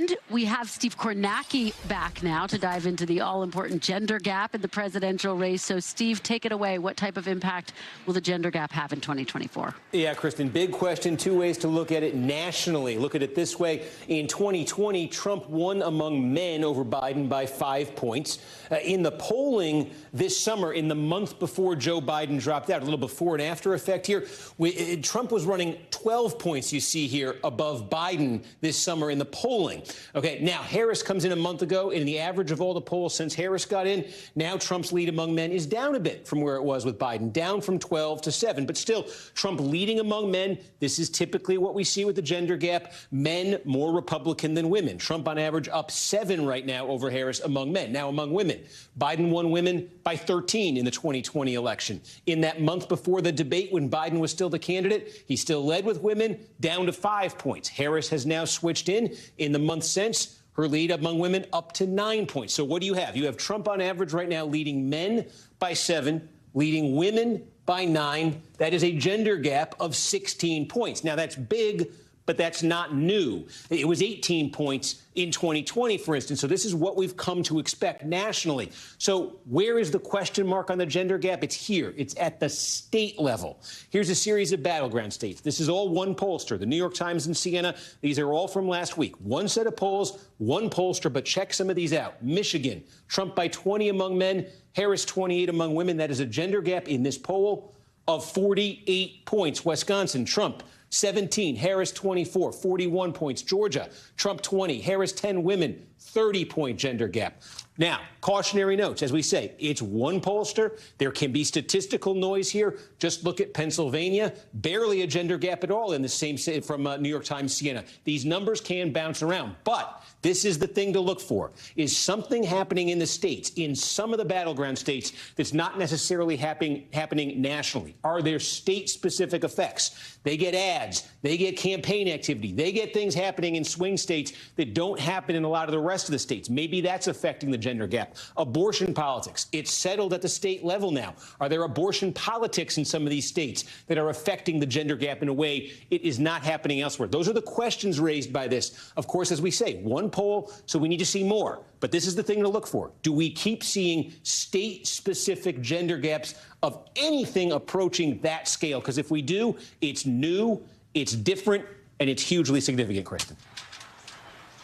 And we have Steve Kornacki back now to dive into the all-important gender gap in the presidential race. So, Steve, take it away. What type of impact will the gender gap have in 2024? Yeah, Kristen, big question. Two ways to look at it nationally. Look at it this way. In 2020, Trump won among men over Biden by 5 points. In the polling this summer, in the month before Joe Biden dropped out, a little before and after effect here, Trump was running 12 points, you see here, above Biden this summer in the polling. Okay, now Harris comes in a month ago, and the average of all the polls since Harris got in, now Trump's lead among men is down a bit from where it was with Biden, down from 12 to 7. But still, Trump leading among men. This is typically what we see with the gender gap. Men more Republican than women. Trump on average up 7 right now over Harris among men. Now among women, Biden won women by 13 in the 2020 election. In that month before the debate, when Biden was still the candidate, he still led with women, down to 5 points. Harris has now switched in the month since. Her lead among women up to 9 points. So what do you have? You have Trump on average right now leading men by 7, leading women by 9. That is a gender gap of 16 points. Now, that's big, but that's not new. It was 18 points in 2020, for instance. So this is what we've come to expect nationally. So where is the question mark on the gender gap? It's here. It's at the state level. Here's a series of battleground states. This is all one pollster, the New York Times and Siena. These are all from last week. One set of polls, one pollster, but check some of these out. Michigan, Trump by 20 among men, Harris 28 among women. That is a gender gap in this poll of 48 points. Wisconsin, Trump 17, Harris 24, 41 points. Georgia, Trump 20, Harris 10, women, 30-point gender gap. Now, cautionary notes, as we say, it's one pollster. There can be statistical noise here. Just look at Pennsylvania, barely a gender gap at all in the same from New York Times, Siena. These numbers can bounce around, but this is the thing to look for. Is something happening in the states, in some of the battleground states, that's not necessarily happening nationally? Are there state-specific effects? They get ads. They get campaign activity. They get things happening in swing states that don't happen in a lot of the rest of the states. Maybe that's affecting the gender gap. Abortion politics. It's settled at the state level now. Are there abortion politics in some of these states that are affecting the gender gap in a way it is not happening elsewhere? Those are the questions raised by this. Of course, as we say, one poll, so we need to see more. But this is the thing to look for. Do we keep seeing state-specific gender gaps of anything approaching that scale? Because if we do, it's new, it's different, and it's hugely significant, Kristen.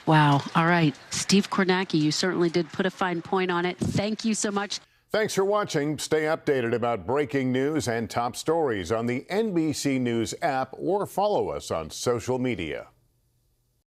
Wow. All right. Steve Kornacki, you certainly did put a fine point on it. Thank you so much. Thanks for watching. Stay updated about breaking news and top stories on the NBC News app or follow us on social media.